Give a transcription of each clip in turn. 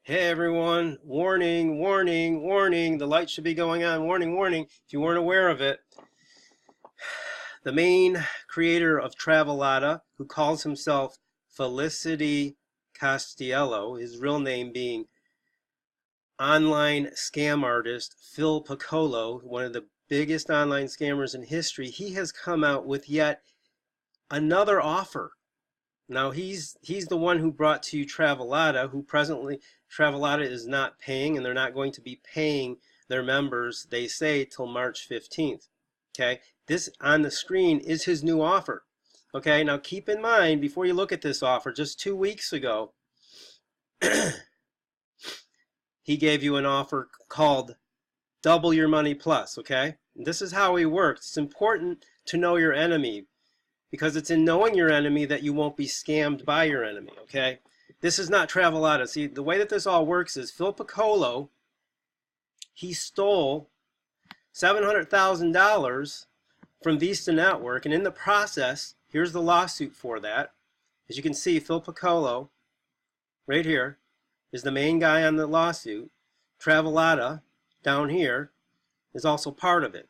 Hey everyone, warning, warning, warning, the light should be going on, warning, warning, if you weren't aware of it. The main creator of Travelada, who calls himself Felicity Castiello, his real name being online scam artist Phil Piccolo, one of the biggest online scammers in history, he has come out with yet another offer. Now he's the one who brought to you Travelada, who presently Travelada is not paying, and they're not going to be paying their members, they say, till March 15th. Okay, this on the screen is his new offer. Okay, now keep in mind before you look at this offer, just 2 weeks ago, he gave you an offer called Double Your Money Plus. Okay, and this is how he works. It's important to know your enemy, because it's in knowing your enemy that you won't be scammed by your enemy, okay? This is not Travelada. See, the way that this all works is Phil Piccolo, he stole $700,000 from Vista Network, and in the process, here's the lawsuit for that. As you can see, Phil Piccolo, right here, is the main guy on the lawsuit. Travelada, down here, is also part of it.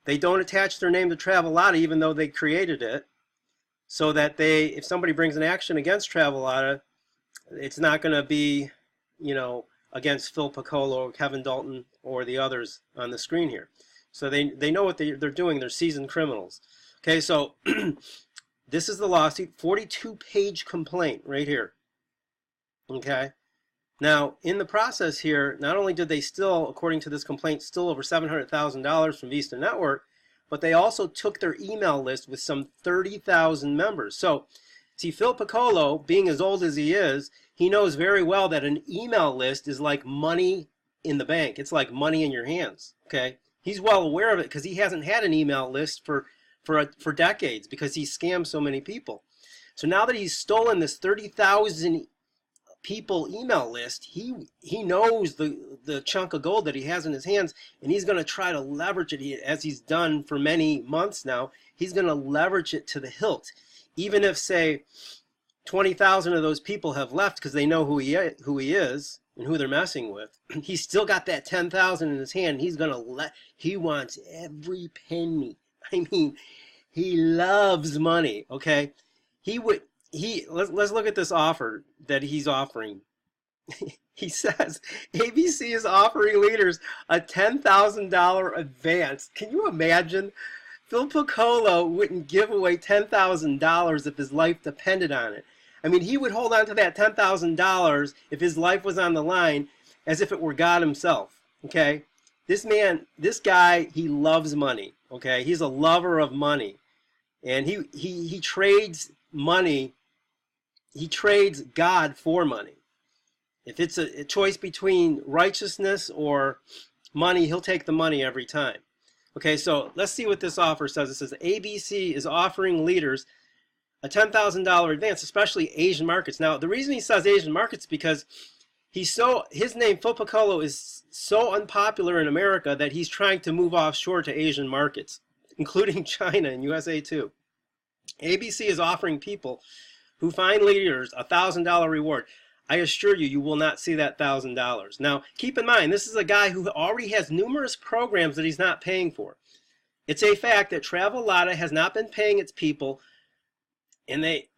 They don't attach their name to Travelada even though they created it, so that if somebody brings an action against Travelada, it's not going to be, against Phil Piccolo or Kevin Dalton or the others on the screen here. So they know what they're doing. They're seasoned criminals. Okay, so this is the lawsuit, 42-page complaint right here. Okay. Now, in the process here, not only did they steal, according to this complaint, steal over $700,000 from Vista Network, but they also took their email list with some 30,000 members. So, see, Phil Piccolo, being as old as he is, he knows very well that an email list is like money in the bank. It's like money in your hands, okay? He's well aware of it because he hasn't had an email list for decades because he scammed so many people. So now that he's stolen this 30,000 people email list, he knows the chunk of gold that he has in his hands, and he's going to try to leverage it, as he's done for many months now. He's going to leverage it to the hilt, even if, say, 20,000 of those people have left because they know who he is and who they're messing with. He's still got that 10,000 in his hand. He wants every penny. I mean, he loves money. Okay, let's look at this offer that he's offering. He says ABC is offering leaders a $10,000 advance. Can you imagine? Phil Piccolo wouldn't give away $10,000 if his life depended on it. I mean, he would hold on to that $10,000 if his life was on the line, as if it were God himself. Okay, this guy, he loves money. Okay, he's a lover of money, and he trades money. He trades God for money. If it's a choice between righteousness or money, he'll take the money every time. Okay, so let's see what this offer says. It says ABC is offering leaders a $10,000 advance, especially Asian markets. Now, the reason he says Asian markets is because his name, Phil Piccolo, is so unpopular in America that he's trying to move offshore to Asian markets, including China and USA too. ABC is offering people who find leaders a $1,000 reward. I assure you, you will not see that $1,000. Now, keep in mind, this is a guy who already has numerous programs that he's not paying for. It's a fact that Travelada has not been paying its people, and they,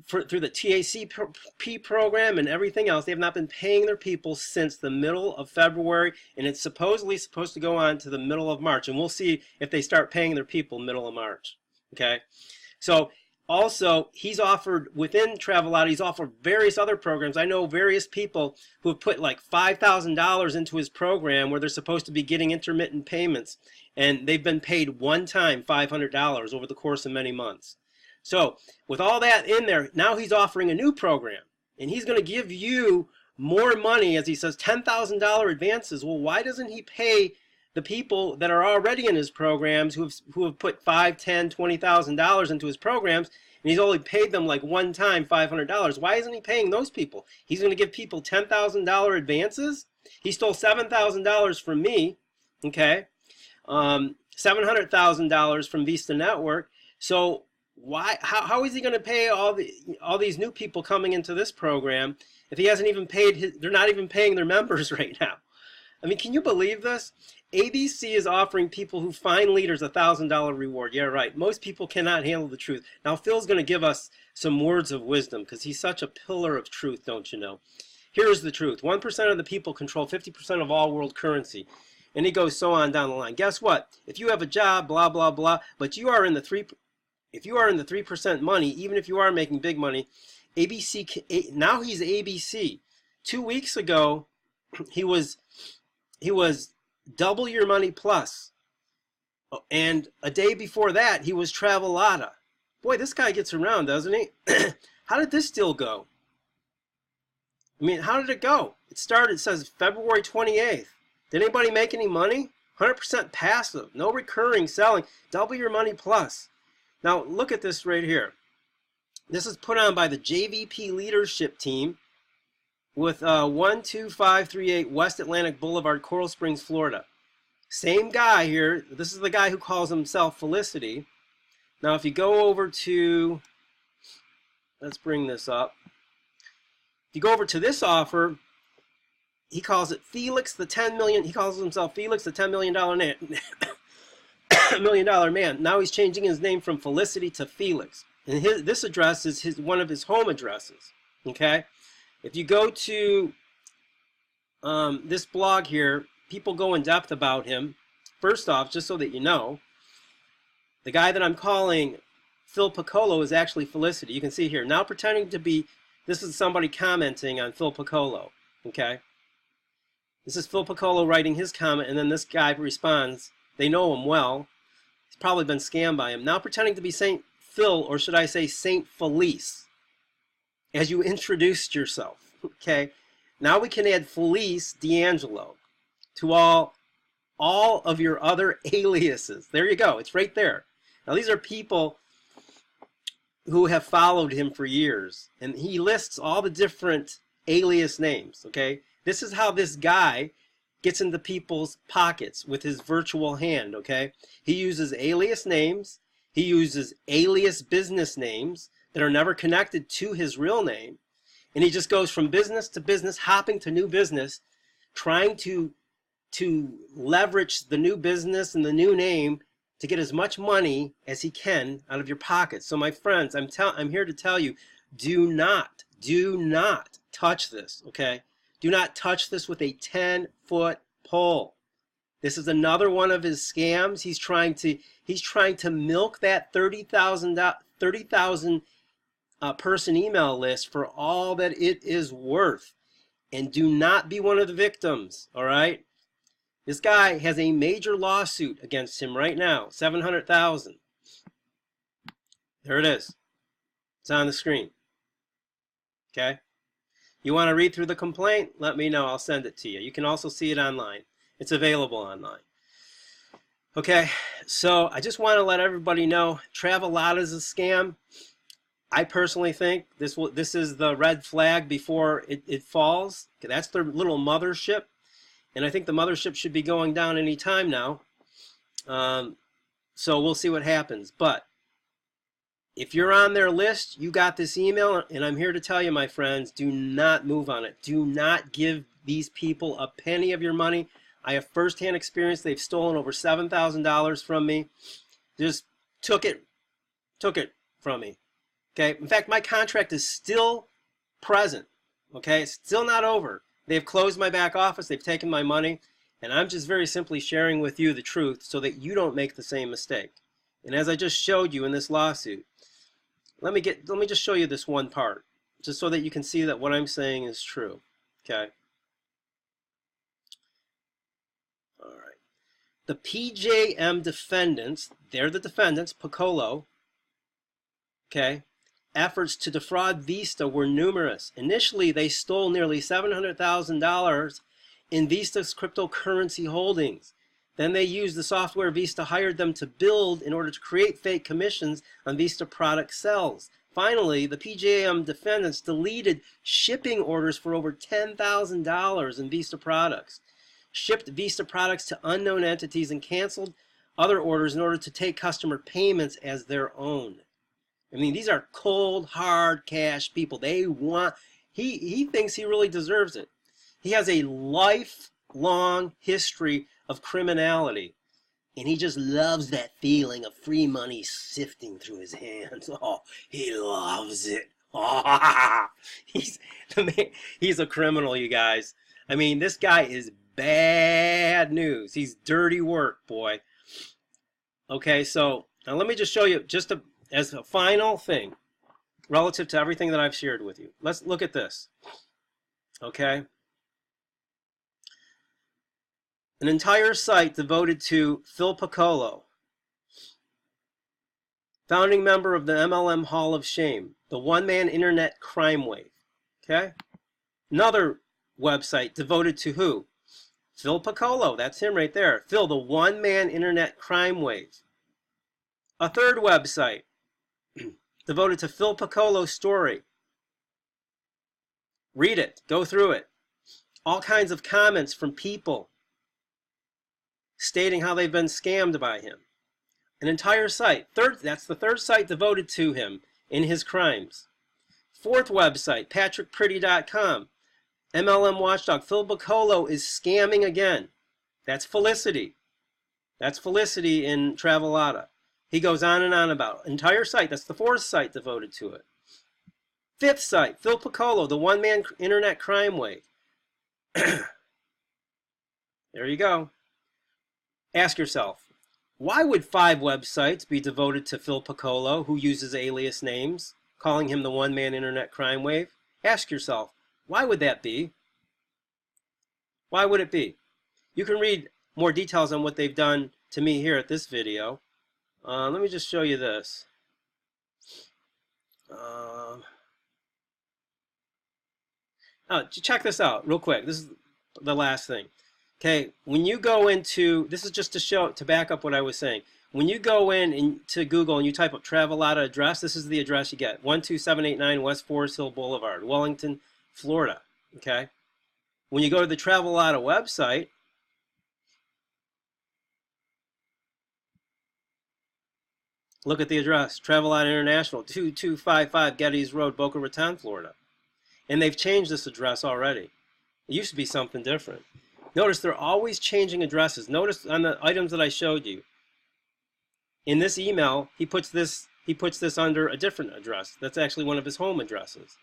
through the TACP program and everything else, they have not been paying their people since the middle of February, and it's supposedly supposed to go on to the middle of March, and we'll see if they start paying their people middle of March. Okay, so also, he's offered, within Travelada, he's offered various other programs. I know various people who have put like $5,000 into his program where they're supposed to be getting intermittent payments, and they've been paid one time $500 over the course of many months. So, with all that in there, now he's offering a new program, and he's going to give you more money, as he says, $10,000 advances. Well, why doesn't he pay the people that are already in his programs who have put $5,000, $10,000, $20,000 into his programs, and he's only paid them like one time $500? Why isn't he paying those people? He's going to give people $10,000 advances? He stole $7,000 from me, okay? $700,000 from Vista Network. So how is he going to pay all these new people coming into this program if he hasn't even paid his, they're not even paying their members right now. I mean, can you believe this? ABC is offering people who find leaders a $1,000 reward. Yeah, right. Most people cannot handle the truth. Now, Phil's going to give us some words of wisdom because he's such a pillar of truth, don't you know? Here's the truth. 1% of the people control 50% of all world currency. And he goes so on down the line. Guess what? If you have a job, blah, blah, blah, but you are in the 3% money, even if you are making big money, ABC, now he's ABC. 2 weeks ago, he was double your money plus. And a day before that, he was Travelada. Boy, this guy gets around, doesn't he? How did this deal go? I mean, how did it go? It started, it says February 28th. Did anybody make any money? 100% passive, no recurring selling, double your money plus. Now, look at this right here. This is put on by the JVP leadership team with 12538 West Atlantic Boulevard, Coral Springs, Florida. Same guy here. This is the guy who calls himself Felicity. Now, if you go over to, let's bring this up. If you go over to this offer, he calls it Felix the 10 million. He calls himself Felix the $10 million man. Now he's changing his name from Felicity to Felix. And this address is one of his home addresses. Okay? If you go to this blog here, people go in depth about him. First off, just so that you know, the guy that I'm calling Phil Piccolo is actually Felicity. You can see here. Now pretending to be, this is somebody commenting on Phil Piccolo. Okay? This is Phil Piccolo writing his comment, and then this guy responds. They know him well. He's probably been scammed by him. Now pretending to be St. Phil, or should I say St. Felice, as you introduced yourself. Okay? Now we can add Felice D'Angelo to all of your other aliases. There you go. It's right there. Now these are people who have followed him for years, and he lists all the different alias names. Okay? This is how this guy gets into people's pockets with his virtual hand, okay? He uses alias names. He uses alias business names that are never connected to his real name. And he just goes from business to business, hopping to new business, trying to leverage the new business and the new name to get as much money as he can out of your pocket. So my friends, I'm here to tell you, do not touch this, okay? Do not touch this with a 10-foot pole. This is another one of his scams. He's trying to milk that 30,000 person email list for all that it is worth. And do not be one of the victims, all right? This guy has a major lawsuit against him right now, $700,000. There it is. It's on the screen. Okay? You want to read through the complaint? Let me know. I'll send it to you. You can also see it online. It's available online. Okay, so I just want to let everybody know Travelada is a scam. I personally think this is the red flag before it falls. That's their little mothership. And I think the mothership should be going down any time now. So we'll see what happens. But if you're on their list, you got this email, and I'm here to tell you, my friends, do not move on it. Do not give these people a penny of your money. I have firsthand experience. They've stolen over $7,000 from me. Just took it from me. Okay. In fact, my contract is still present. Okay. It's still not over. They've closed my back office. They've taken my money. And I'm just very simply sharing with you the truth so that you don't make the same mistake. And as I just showed you in this lawsuit, let me just show you this one part, just so that you can see that what I'm saying is true. Okay. All right. The PJM defendants, they're the defendants, Piccolo, okay, efforts to defraud Vista were numerous. Initially, they stole nearly $700,000 in Vista's cryptocurrency holdings. Then they used the software Vista hired them to build in order to create fake commissions on Vista product sales. Finally, the PJM defendants deleted shipping orders for over $10,000 in Vista products, shipped Vista products to unknown entities, and canceled other orders in order to take customer payments as their own. I mean, these are cold, hard cash people. They want He thinks he really deserves it. He has a lifelong history of criminality, and he just loves that feeling of free money sifting through his hands. Oh, he loves it. Oh, he's a criminal, you guys. I mean, this guy is bad news. He's dirty work, boy. Okay, so now let me just show you, just as a final thing, relative to everything that I've shared with you. Let's look at this. Okay. An entire site devoted to Phil Piccolo, founding member of the MLM Hall of Shame, the one-man internet crime wave. Okay? Another website devoted to who? Phil Piccolo. That's him right there. Phil, the one-man internet crime wave. A third website devoted to Phil Piccolo's story. Read it. Go through it. All kinds of comments from people stating how they've been scammed by him. An entire site. That's the third site devoted to him in his crimes. Fourth website, patrickpretty.com. MLM watchdog. Phil Piccolo is scamming again. That's Felicity. That's Felicity in Travelada. He goes on and on about it. Entire site. That's the fourth site devoted to it. Fifth site, Phil Piccolo, the one-man internet crime wave. There you go. Ask yourself, why would 5 websites be devoted to Phil Piccolo, who uses alias names, calling him the one-man internet crime wave? Ask yourself, why would that be? Why would it be? You can read more details on what they've done to me here at this video. Let me just show you this. Check this out real quick. This is the last thing. Okay, when you go into, this is just to back up what I was saying. When you go into Google and you type up Travelada address, this is the address you get. 12789 West Forest Hill Boulevard, Wellington, Florida. Okay? When you go to the Travelada website, look at the address. Travelada International, 2255 Geddes Road, Boca Raton, Florida. And they've changed this address already. It used to be something different. Notice they're always changing addresses. Notice on the items that I showed you. In this email, he puts this under a different address. That's actually one of his home addresses.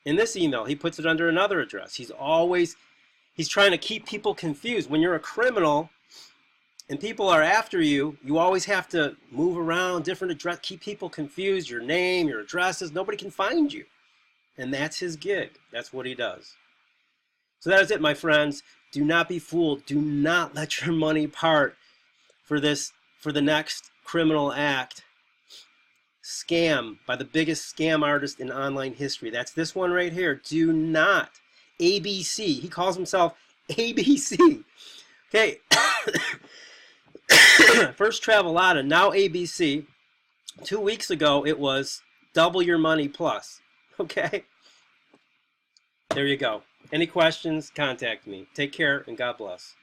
In this email, he puts it under another address. He's trying to keep people confused. When you're a criminal and people are after you, you always have to move around different address, keep people confused, your name, your addresses. Nobody can find you. And that's his gig. That's what he does. So that is it, my friends. Do not be fooled. Do not let your money part for the next criminal act. Scam by the biggest scam artist in online history. That's this one right here. Do not. ABC. He calls himself ABC. Okay. First Travelada, now ABC. 2 weeks ago, it was double your money plus. Okay? There you go. Any questions, contact me. Take care, and God bless.